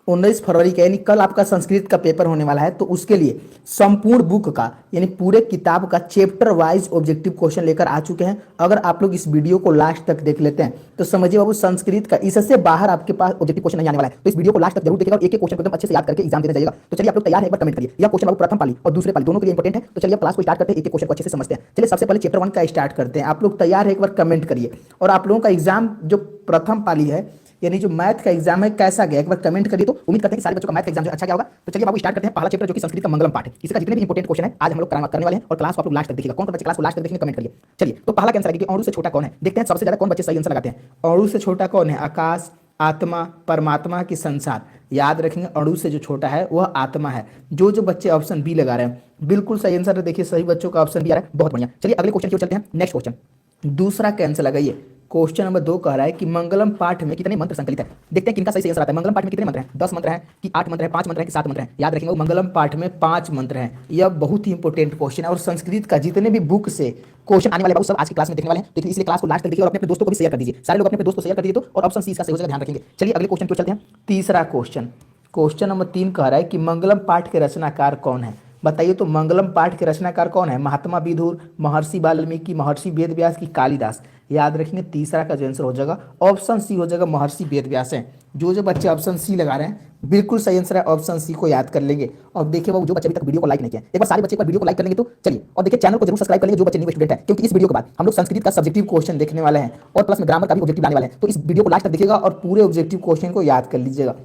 19 फरवरी का यानी कल आपका संस्कृत का पेपर होने वाला है, तो उसके लिए संपूर्ण बुक का यानी पूरे किताब का चैप्टर वाइज ऑब्जेक्टिव क्वेश्चन लेकर आ चुके हैं। अगर आप लोग इस वीडियो को लास्ट तक देख लेते हैं तो समझिए बाबू संस्कृत का इससे बाहर आपके पास ऑब्जेक्टिव क्वेश्चन नहीं आने वाला है। तो इस वीडियो को लास्ट तक जरूर देखिएगा और एक एक क्वेश्चन को एकदम अच्छे से याद करके एग्जाम देने जाइएगा। तो चलिए आप लोग तैयार है, एक बार कमेंट करिए। यह क्वेश्चन बाबू प्रथम पाली और दूसरे पाली दोनों के लिए इंपॉर्टेंट है। तो चलिए क्लास को स्टार्ट करते हैं, एक एक क्वेश्चन को अच्छे से समझते हैं। चलिए सबसे पहले चैप्टर 1 का स्टार्ट करते हैं। आप लोग तैयार है, एक बार कमेंट करिए। और आप लोगों का एग्जाम जो प्रथम पाली है यानी जो मैथ का एग्जाम है कैसा गया, एक बार कमेंट करिए। तो उम्मीद करते हैं कि सारे बच्चों का मैथ का एग्जाम जो अच्छा गया होगा। तो चलिए बाबू स्टार्ट करते हैं। पहला चैप्टर जो कि संस्कृत का मंगलम पाठ है, इसका जितने भी इंपॉर्टेंट क्वेश्चन है आज हम लोग करने वाले हैं और क्लास को आप लोग लास्ट तक देखिएगा। कौन सा बच्चे क्लास को लास्ट तक देखेंगे कमेंट करिए। चलिए तो पहला आंसर है कि अणु से छोटा कौन है। देखते हैं सबसे ज्यादा कौन बच्चे सही आंसर लगाते हैं। अणु से छोटा कौन है? आकाश, आत्मा, परमात्मा की संसार। याद रखेंगे अणु से जो छोटा है वह आत्मा है। जो बच्चे ऑप्शन बी लगा रहे हैं बिल्कुल सही आंसर है। देखिए सही बच्चों का ऑप्शन बी आ रहा है, बहुत बढ़िया। चलिए अगले क्वेश्चन की ओर चलते हैं। नेक्स्ट क्वेश्चन दूसरा का आंसर लगाइए। क्वेश्चन नंबर 2 कह रहा है कि मंगलम पाठ में कितने मंत्र संकलित है। देखते हैं किनका सही आंसर आता है। मंगलम पाठ में कितने मंत्र हैं? 10 मंत्र हैं कि 8 मंत्र हैं, 5 मंत्र हैं कि 7 मंत्र हैं? याद रखेंगे मंगलम पाठ में 5 मंत्र हैं। यह बहुत ही इंपॉर्टेंट क्वेश्चन है और संस्कृत का जितने भी बुक से क्वेश्चन आने वाले बाबू सब आज की क्लास में देखने वाले हैं। तो इसलिए क्लास को लास्ट तक देखिए और अपने दोस्तों को भी शेयर कर दीजिए। सारे लोग अपने दोस्तों को शेयर कर दीजिए तो और ऑप्शन सी इसका सही हो जाएगा, ध्यान रखेंगे। चलिए अगले क्वेश्चन की ओर चलते हैं। तीसरा क्वेश्चन, क्वेश्चन नंबर 3 कह रहा है कि मंगलम पाठ के रचनाकार कौन है। बताइए तो मंगलम पाठ के रचनाकार कौन है? महात्मा विदुर, महर्षि वाल्मीकि, महर्षि वेदव्यास की कालिदास। याद रखेंगे तीसरा का जो आंसर हो जाएगा ऑप्शन सी हो जाएगा, महर्षि वेदव्यास है। जो बच्चे ऑप्शन सी लगा रहे हैं बिल्कुल सही आंसर है, ऑप्शन सी को याद कर लेंगे। और देखिए बाबू जो बच्चे अभी तक वीडियो को लाइक नहीं किया, एक बार सारे बच्चे एक बार वीडियो को लाइक कर लेंगे। तो चलिए और देखिए चैनल को जरूर सब्सक्राइब कर लेंगे जो बच्चे न्यू स्टूडेंट है, क्योंकि इस वीडियो के बाद हम लोग संस्कृत का सब्जेक्टिव क्वेश्चन देखने वाले हैं और प्लस में ग्रामर का भी ऑब्जेक्टिव लाने वाले हैं। तो इस वीडियो को लास्ट तक देखिएगा और पूरे ऑब्जेक्टिव क्वेश्चन को याद कर लीजिएगा।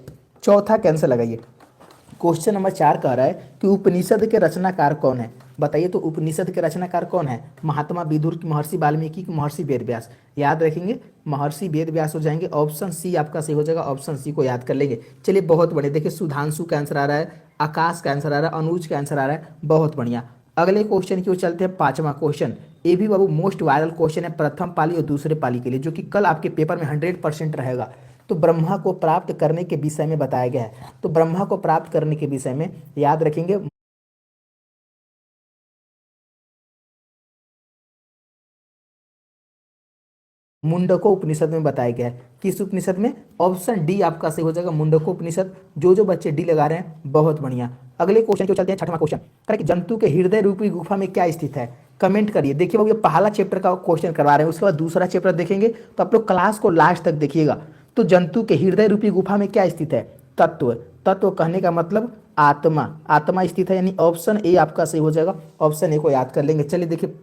चौथा कैंसर लगाइए। क्वेश्चन नंबर 4 कह रहा है कि उपनिषद के रचनाकार कौन है। बताइए तो उपनिषद के रचनाकार कौन है? महात्मा विदुर, महर्षि वाल्मीकि, महर्षि वेदव्यास। याद रखेंगे महर्षि वेदव्यास हो जाएंगे। ऑप्शन सी आपका सही हो जाएगा, ऑप्शन सी को याद कर लेंगे। चलिए बहुत बढ़िया। देखिए सुधांशु का आंसर आ रहा है, आकाश का आंसर आ रहा है, अनुज का आंसर आ रहा है, बहुत बढ़िया। अगले क्वेश्चन की ओर चलते हैं। 5वां क्वेश्चन, ये भी बाबू मोस्ट वायरल क्वेश्चन है प्रथम पाली और दूसरे पाली के लिए, जो कि कल आपके पेपर में 100% रहेगा। तो ब्रह्मा को प्राप्त करने के विषय में बताया गया है। तो ब्रह्मा को प्राप्त करने के विषय में याद रखेंगे मुंडको उपनिषद में बताया गया है। किस उपनिषद में? ऑप्शन डी आपका सही हो जाएगा, मुंडको उपनिषद। जो बच्चे डी लगा रहे हैं बहुत बढ़िया। अगले क्वेश्चन को चलते हैं। 6वां क्वेश्चन करें कि जंतु के हृदय रूपी गुफा में क्या स्थित है। कमेंट करिए। देखिए बाबू ये पहला चैप्टर का क्वेश्चन करवा रहे हैं, उसके बाद दूसरा चैप्टर देखेंगे। तो आप लोग क्लास को लास्ट तक देखिएगा। तो जंतु के हृदय रूपी गुफा में क्या स्थित है? तत्व। तत्व कहने का मतलब आत्मा। आत्मा स्थित है, यानी ऑप्शन ए आपका सही हो जाएगा, ऑप्शन ए को याद कर लेंगे। चलिए देखिए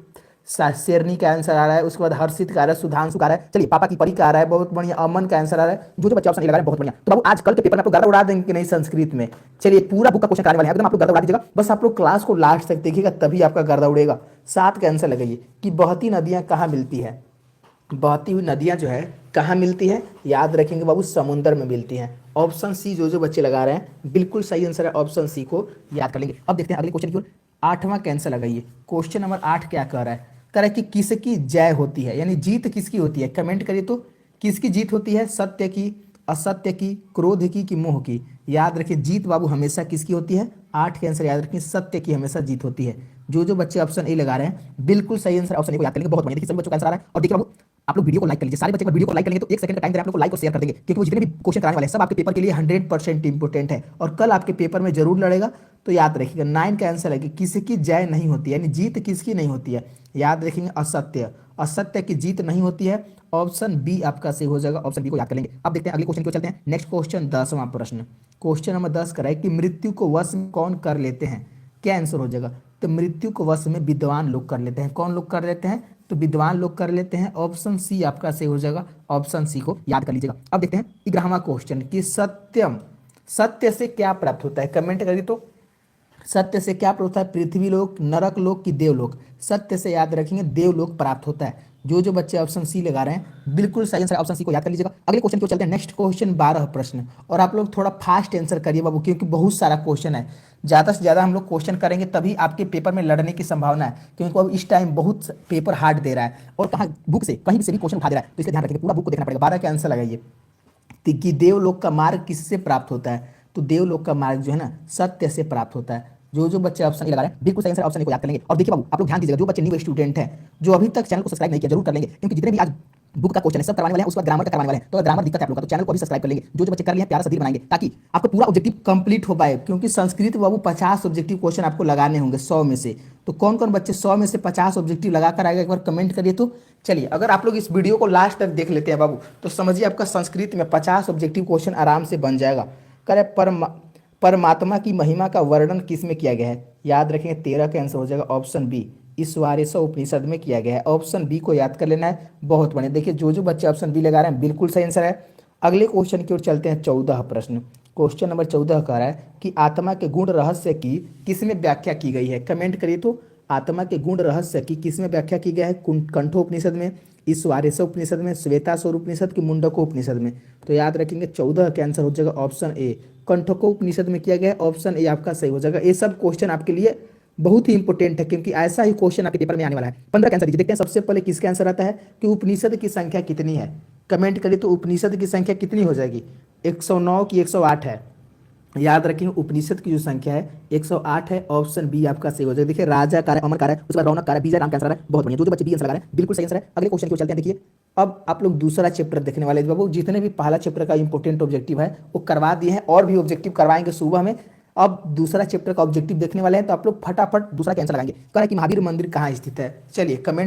शेरनी का आंसर आ रहा है, उसके बाद हर्षित का आ रहा है, सुधांशु का आ रहा है। चलिए पापा की परी का आ रहा है, बहुत बढ़िया। अमन का आंसर आ रहा है। जो बच्चे ऑप्शन ए लगा रहे हैं बहुत बढ़िया। तो बाबू आज कल के पेपर में आप लोग गर्दा उड़ा देंगे कि नहीं संस्कृत में। चलिए पूरा बुक का क्वेश्चन कराने वाले हैं, एकदम आप लोग गर्दा उड़ा दीजिएगा। बस आप लोग क्लास को लास्ट तक देखिएगा तभी आपका गर्दा उड़ेगा। 7 का आंसर लगाइए कि बहती नदियां कहाँ मिलती है। बहती हुई नदियां जो है कहाँ मिलती है? याद रखेंगे बाबू समुद्र में मिलती हैं। ऑप्शन सी जो बच्चे लगा रहे हैं बिल्कुल सही आंसर है, ऑप्शन सी को याद कर लेंगे। अब देखते हैं अगले क्वेश्चन की ओर। 8वां कैंसर लगाइए। क्वेश्चन नंबर 8 क्या कह रहा है? कह रहा है कि किसकी जय होती है, यानी जीत किसकी होती है। कमेंट करिए तो किसकी जीत होती है? सत्य की, असत्य की, क्रोध की कि मोह की। याद रखिए जीत बाबू हमेशा किसकी होती है? 8 के आंसर याद रखिए, सत्य की हमेशा जीत होती है। जो बच्चे ऑप्शन ए लगा रहे हैं बिल्कुल सही आंसर ऑप्शन ए को याद करेंगे, बहुत बढ़िया। देखिए सभी बच्चों का आंसर आ रहा है। और देखिए बाबू आप लोग वीडियो को लाइक कर लीजिए, सारे बच्चे वीडियो को लाइक करेंगे तो 1 सेकंड का टाइम दे रहे हैं, आप लोग को लाइक और शेयर कर देंगे, क्योंकि वो जितने भी क्वेश्चन कराने वाले हैं सब आपके पेपर के लिए 100% इंपोर्टेंट है और कल आपके पेपर में जरूर लड़ेगा। तो याद रखिएगा 9 का आंसर है कि किसकी जय नहीं होती है, यानी जीत किसकी नहीं होती है। याद रखेंगे असत्य, असत्य की जीत नहीं होती है। ऑप्शन बी आपका सही हो जाएगा, ऑप्शन बी को याद कर लेंगे। अब देखते हैं अगले क्वेश्चन को चलते हैं। नेक्स्ट क्वेश्चन 10वां प्रश्न, क्वेश्चन नंबर 10 कराए कि मृत्यु को वश में कौन कर लेते हैं। क्या आंसर हो जाएगा? तो मृत्यु को वश में विद्वान लोग कर लेते हैं। कौन लोग कर लेते हैं? तो विद्वान लोग कर लेते हैं। ऑप्शन सी आपका सही हो जाएगा, ऑप्शन सी को याद कर लीजिएगा। अब देखते हैं 11वां क्वेश्चन कि सत्यम, सत्य से क्या प्राप्त होता है। कमेंट करिए तो सत्य से क्या प्राप्त होता है? पृथ्वी लोक, नरक लोक की देवलोक। सत्य से याद रखेंगे देवलोक प्राप्त होता है। जो बच्चे ऑप्शन सी लगा रहे हैं बिल्कुल सही आंसर, ऑप्शन सी को याद कर लीजिएगा। अगले क्वेश्चन को चलते हैं। नेक्स्ट क्वेश्चन 12 प्रश्न, और आप लोग थोड़ा फास्ट आंसर करिए बाबू, क्योंकि बहुत सारा क्वेश्चन है। ज़्यादा से ज़्यादा हम लोग क्वेश्चन करेंगे तभी आपके पेपर में लड़ने की संभावना है, क्योंकि अब इस टाइम बहुत पेपर हार्ड दे रहा है और कहाँ बुक से कहीं से भी क्वेश्चन उठा दे रहा है। तो इसका ध्यान रखिए, पूरा बुक को देखना पड़ेगा। 12 के आंसर लगाइए कि देवलोक का मार्ग किससे प्राप्त होता है। तो देवलोक का मार्ग जो है ना सत्य से प्राप्त होता है। जो बच्चे ऑप्शन ए लगा रहे हैं बिल्कुल सही आंसर ऑप्शन ए को याद कर लेंगे। और देखिए बाबू आप लोग ध्यान दीजिएगा, जो बच्चे न्यू स्टूडेंट हैं जो अभी तक चैनल को सब्सक्राइब नहीं किया जरूर कर लेंगे, क्योंकि जितने भी आज बुक का क्वेश्चन है, सब करवाने वाले हैं, उसके बाद ग्रामर का करवाने वाले हैं। तो अगर ग्रामर दिक्कत है आप लोग का तो चैनल को भी सब्सक्राइब कर लेंगे। जो जो बच्चे कर लिए हैं प्यारा सा दिल बनाएंगे ताकि आपका पूरा ऑब्जेक्टिव कंप्लीट हो पाए, क्योंकि संस्कृत बाबू 50 ऑब्जेक्टिव क्वेश्चन आपको लगाने होंगे 100 में से। तो कौन कौन बच्चे 100 में से 50 ऑब्जेक्टिव लगा कर आएगा एक बार कमेंट करिए। तो चलिए, अगर आप लोग इस वीडियो को लास्ट तक देख लेते हैं बाबू तो समझिए आपका संस्कृत में 50 ऑब्जेक्टिव क्वेश्चन आराम से बन जाएगा। करे परमात्मा की महिमा का वर्णन किस में किया गया है? याद रखेंगे 13 का आंसर हो जाएगा ऑप्शन बी, ईश्वारेश्वर उपनिषद में किया गया है। ऑप्शन बी को याद कर लेना है, बहुत बढ़िया। देखिए जो जो बच्चे ऑप्शन बी लगा रहे हैं बिल्कुल सही आंसर है। अगले क्वेश्चन की ओर चलते हैं, 14 प्रश्न। क्वेश्चन नंबर 14 कह रहा है कि आत्मा के गुण रहस्य की किसमें व्याख्या की गई है? कमेंट करिए तो। आत्मा के गुण रहस्य की किसमें व्याख्या की गई है? कंठोपनिषद में, ईश्वारेश्वर उपनिषद में, श्वेताश्वर उपनिषद की मुंडको उपनिषद में? तो याद रखेंगे 14 का आंसर हो जाएगा ऑप्शन ए, कंठको उपनिषद में किया गया है। ऑप्शन ए आपका सही हो जाएगा। ये सब क्वेश्चन आपके लिए बहुत ही इंपॉर्टेंट है क्योंकि ऐसा ही क्वेश्चन आपके पेपर में आने वाला है। 15 का आंसर दीजिए। देखते हैं सबसे पहले किसका आंसर आता है कि उपनिषद की संख्या कितनी है। कमेंट करिए तो उपनिषद की संख्या कितनी हो जाएगी? 109 की 108 है? याद रखेंगे उपनिषद की जो संख्या है 108 है। ऑप्शन बी आपका सही हो जाएगा। देखिए राजा कार है, अमर कार है, उसके बाद रौनक कार है, बीजा राम का आंसर है। बहुत बढ़िया, जो जो बच्चे बी आंसर लगा रहे हैं बिल्कुल सही आंसर है। अगले क्वेश्चन को चलते हैं। देखिए अब आप लोग दूसरा चैप्टर देखने वाले हैं बाबू। जितने भी पहला चैप्टर का इंपॉर्टेंट ऑब्जेक्टिव है वो करवा दिए हैं और भी ऑब्जेक्टिव करवाएंगे सुबह में। अब दूसरा चैप्टर का ऑब्जेक्टिव देखने वाले हैं तो आप लोग फटाफट दूसरा कैंसर लगाएंगे। कह रहा है कि महावीर मंदिर कहाँ स्थित है? चलिए कमेंट